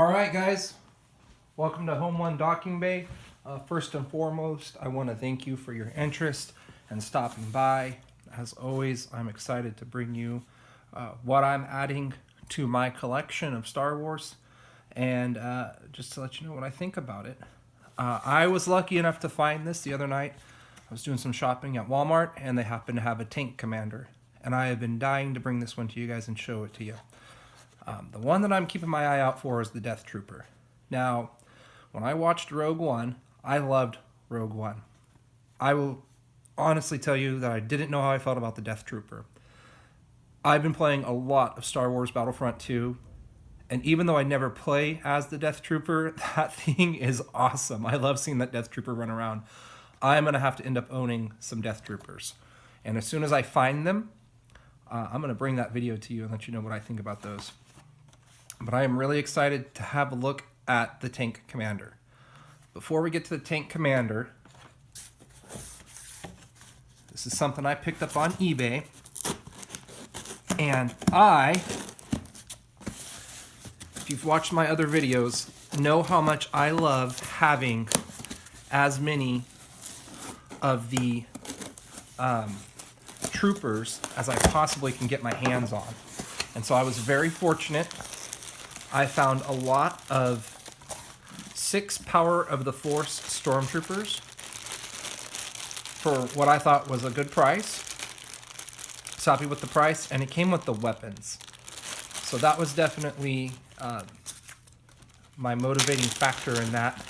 All right, guys, welcome to Home One Docking Bay. First and foremost, I want to thank you for your interest and stopping by. As always, I'm excited to bring you what I'm adding to my collection of Star Wars and just to let you know what I think about it. I was lucky enough to find this the other night. I was doing some shopping at Walmart and they happened to have a tank commander. And I have been dying to bring this one to you guys and show it to you. The one that I'm keeping my eye out for is the Death Trooper. Now, when I watched Rogue One, I loved Rogue One. I will honestly tell you that I didn't know how I felt about the Death Trooper. I've been playing a lot of Star Wars Battlefront 2, and even though I never play as the Death Trooper, that thing is awesome. I love seeing that Death Trooper run around. I'm going to have to end up owning some Death Troopers. And as soon as I find them, I'm going to bring that video to you and let you know what I think about those. But I am really excited to have a look at the Tank Commander. Before we get to the Tank Commander, this is something I picked up on eBay. And if you've watched my other videos, know how much I love having as many of the troopers as I possibly can get my hands on. And so I was very fortunate. I found a lot of 6 Power of the Force Stormtroopers for what I thought was a good price. Was happy with the price, and it came with the weapons. So that was definitely my motivating factor in that.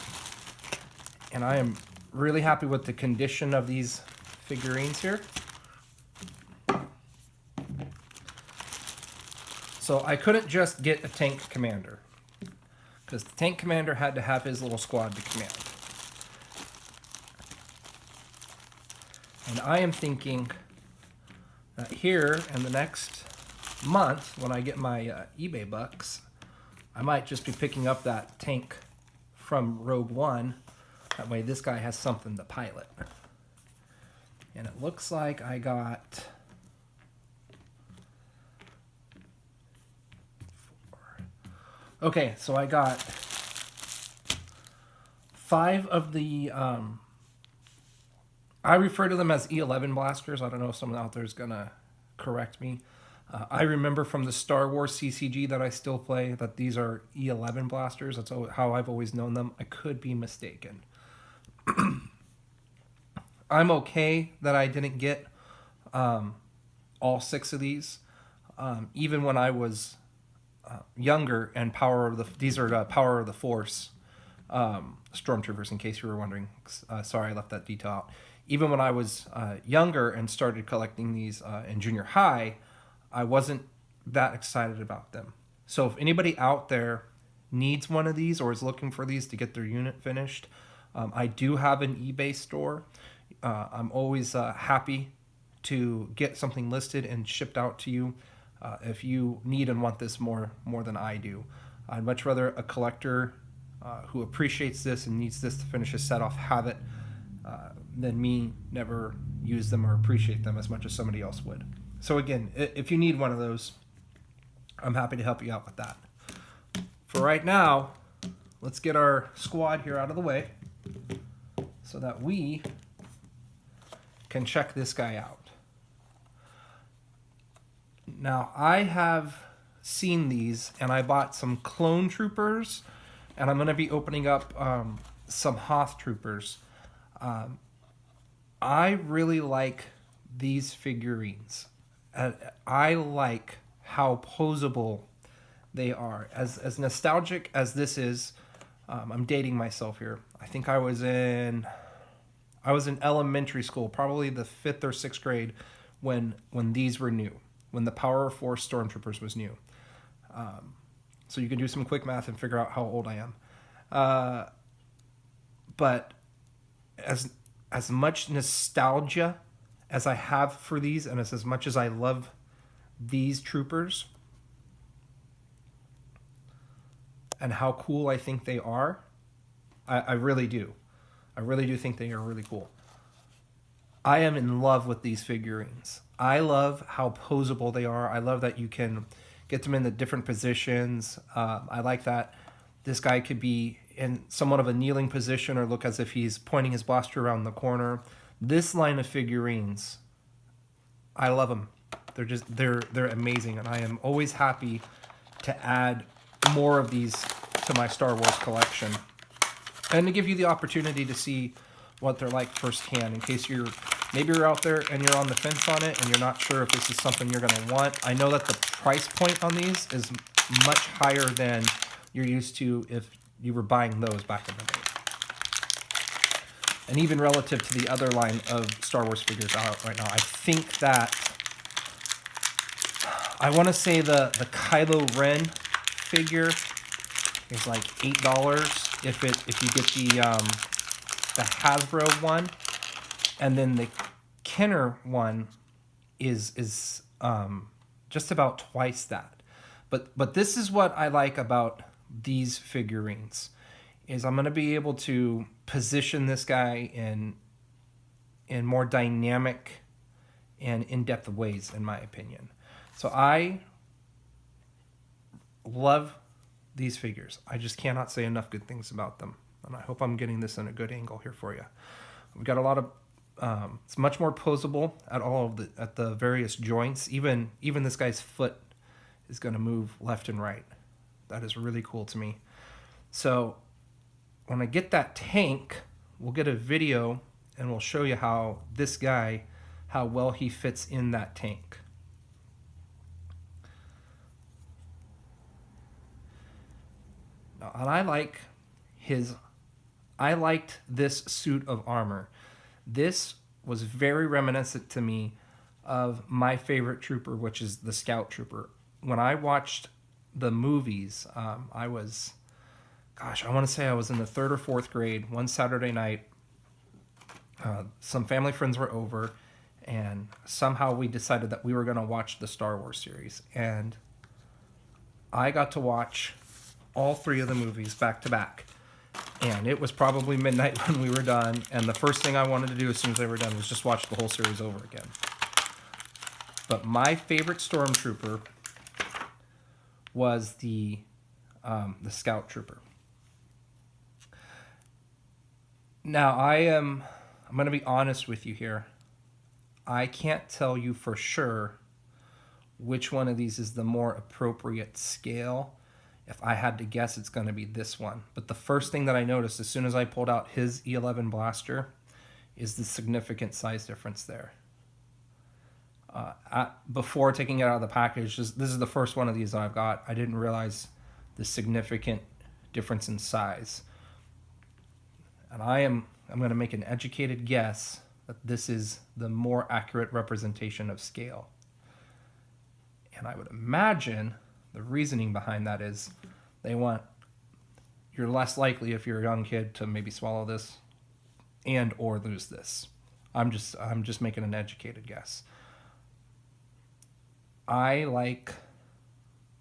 And I am really happy with the condition of these figurines here. So I couldn't just get a tank commander, because the tank commander had to have his little squad to command. And I am thinking that here in the next month, when I get my eBay bucks, I might just be picking up that tank from Rogue One. That way this guy has something to pilot. And it looks like I got... Okay, so I got 5 of the, I refer to them as E11 blasters. I don't know if someone out there is going to correct me. I remember from the Star Wars CCG that I still play that these are E11 blasters. That's how I've always known them. I could be mistaken. I'm okay that I didn't get all 6 of these. Even when I was... younger, and these are Power of the Force Stormtroopers, in case you were wondering. Sorry, I left that detail out. Even when I was younger and started collecting these in junior high, I wasn't that excited about them. So if anybody out there needs one of these or is looking for these to get their unit finished, I do have an eBay store. I'm always happy to get something listed and shipped out to you. If you need and want this more than I do. I'd much rather a collector who appreciates this and needs this to finish his set off have it than me never use them or appreciate them as much as somebody else would. So again, if you need one of those, I'm happy to help you out with that. For right now, let's get our squad here out of the way so that we can check this guy out. Now, I have seen these, and I bought some clone troopers, and I'm going to be opening up some Hoth troopers. I really like these figurines. I like how posable they are. As nostalgic as this is, I'm dating myself here. I think I was in elementary school, probably the 5th or 6th grade, when these were new. When the Power of Force Stormtroopers was new. So you can do some quick math and figure out how old I am. But as much nostalgia as I have for these, and as much as I love these troopers, and how cool I think they are, I really do. I really do think they are really cool. I am in love with these figurines. I love how posable they are. I love that you can get them in the different positions. I like that This guy could be in somewhat of a kneeling position or look as if he's pointing his blaster around the corner. This line of figurines, I love them. They're amazing, and I am always happy to add more of these to my Star Wars collection, and to give you the opportunity to see what they're like firsthand. In case maybe you're out there and you're on the fence on it, and you're not sure if this is something you're going to want. I know that the price point on these is much higher than you're used to if you were buying those back in the day. And even relative to the other line of Star Wars figures out right now, I think that I want to say the Kylo Ren figure is like $8 if you get the Hasbro one, and then the Kenner one is just about twice that. But this is what I like about these figurines, is I'm going to be able to position this guy in more dynamic and in-depth ways, in my opinion. So I love these figures. I just cannot say enough good things about them, and I hope I'm getting this in a good angle here for you. We've got a lot of it's much more posable at the various joints. Even this guy's foot is going to move left and right. That is really cool to me. So when I get that tank, we'll get a video and we'll show you how well he fits in that tank. Now, and I liked this suit of armor. This was very reminiscent to me of my favorite trooper, which is the Scout Trooper. When I watched the movies, I want to say I was in the 3rd or 4th grade. One Saturday night, some family friends were over, and somehow we decided that we were going to watch the Star Wars series. And I got to watch all 3 of the movies back to back. And it was probably midnight when we were done, and the first thing I wanted to do as soon as they were done was just watch the whole series over again. But my favorite Stormtrooper was the Scout Trooper. Now, I'm going to be honest with you here. I can't tell you for sure which one of these is the more appropriate scale. If I had to guess, it's going to be this one. But the first thing that I noticed as soon as I pulled out his E11 blaster is the significant size difference there. Before taking it out of the package, this is the first one of these that I've got. I didn't realize the significant difference in size. And I'm going to make an educated guess that this is the more accurate representation of scale. And I would imagine the reasoning behind that is you're less likely if you're a young kid to maybe swallow this and or lose this. I'm just making an educated guess. I like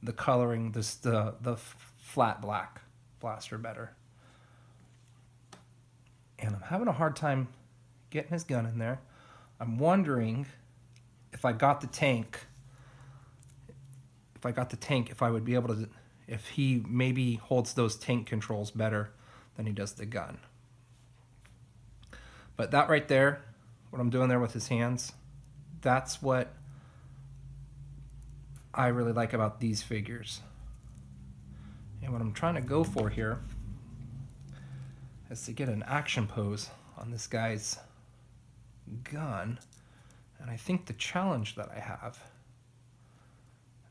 the coloring, the flat black blaster better. And I'm having a hard time getting his gun in there. I'm wondering if I got the tank, if I would be able to, if he maybe holds those tank controls better than he does the gun. But that right there, what I'm doing there with his hands, that's what I really like about these figures. And what I'm trying to go for here is to get an action pose on this guy's gun. And I think the challenge that I have,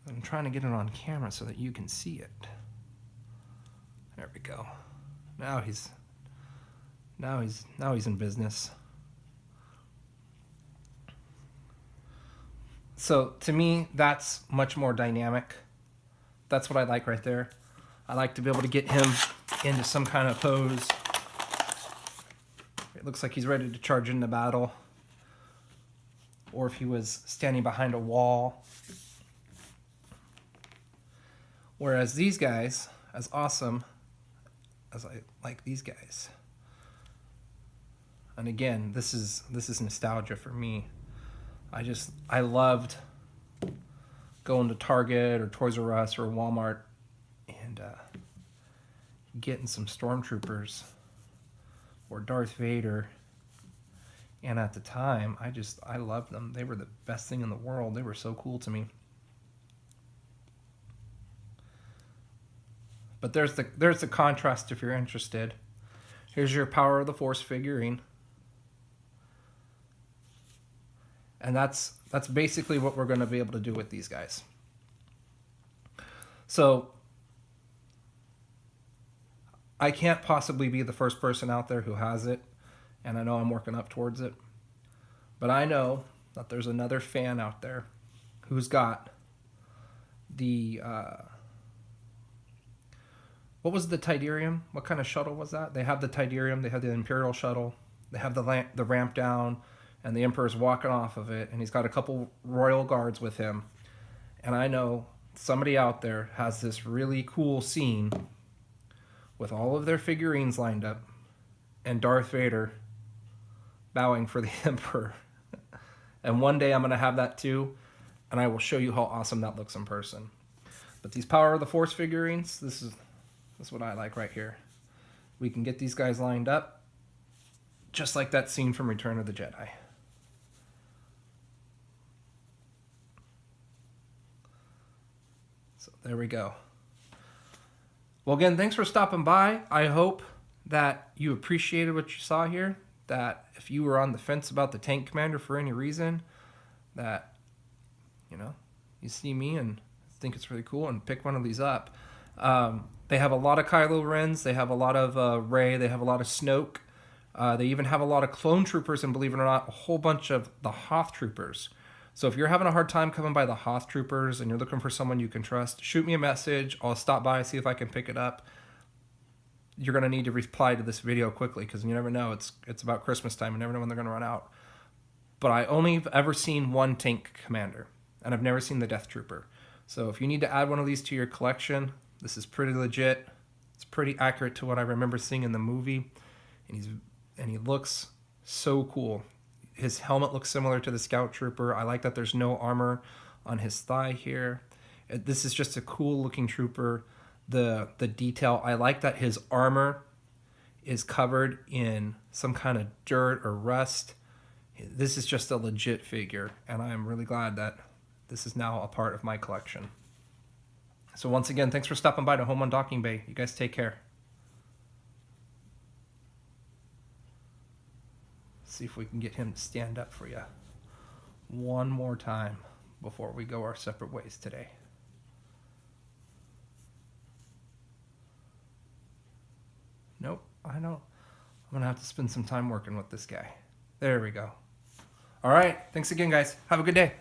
I'm trying to get it on camera so that you can see it. There we go. Now he's in business. So to me, that's much more dynamic. That's what I like right there. I like to be able to get him into some kind of pose. It looks like he's ready to charge into battle. Or if he was standing behind a wall. Whereas these guys, as awesome as I like these guys, and again, this is nostalgia for me. I loved going to Target or Toys R Us or Walmart and getting some stormtroopers or Darth Vader. And at the time, I loved them. They were the best thing in the world. They were so cool to me. But there's the contrast if you're interested. Here's your Power of the Force figurine. And that's basically what we're going to be able to do with these guys. So I can't possibly be the first person out there who has it, and I know I'm working up towards it. But I know that there's another fan out there who's got the what was the Tidarium? What kind of shuttle was that? They have the Tidarium, they have the Imperial shuttle, they have the ramp down, and the Emperor's walking off of it, and he's got a couple royal guards with him. And I know somebody out there has this really cool scene with all of their figurines lined up and Darth Vader bowing for the Emperor. And one day I'm going to have that too, and I will show you how awesome that looks in person. But these Power of the Force figurines, this is what I like right here. We can get these guys lined up just like that scene from Return of the Jedi. So there we go. Well, again, thanks for stopping by. I hope that you appreciated what you saw here, that if you were on the fence about the Tank Commander for any reason, that, you see me and think it's really cool and pick one of these up. They have a lot of Kylo Rens, they have a lot of Rey, they have a lot of Snoke, they even have a lot of clone troopers, and believe it or not, a whole bunch of the Hoth troopers. So if you're having a hard time coming by the Hoth troopers and you're looking for someone you can trust, shoot me a message. I'll stop by, see if I can pick it up. You're going to need to reply to this video quickly because you never know. It's about Christmas time. You never know when they're going to run out. But I only have ever seen one Tank Commander, and I've never seen the Death Trooper. So if you need to add one of these to your collection, this is pretty legit. It's pretty accurate to what I remember seeing in the movie, and he looks so cool. His helmet looks similar to the Scout Trooper. I like that there's no armor on his thigh here. This is just a cool looking trooper. The detail, I like that his armor is covered in some kind of dirt or rust. This is just a legit figure, and I am really glad that this is now a part of my collection. So once again, thanks for stopping by to Home on Docking Bay. You guys take care. See if we can get him to stand up for you one more time before we go our separate ways today. Nope, I don't. I'm going to have to spend some time working with this guy. There we go. All right, thanks again, guys. Have a good day.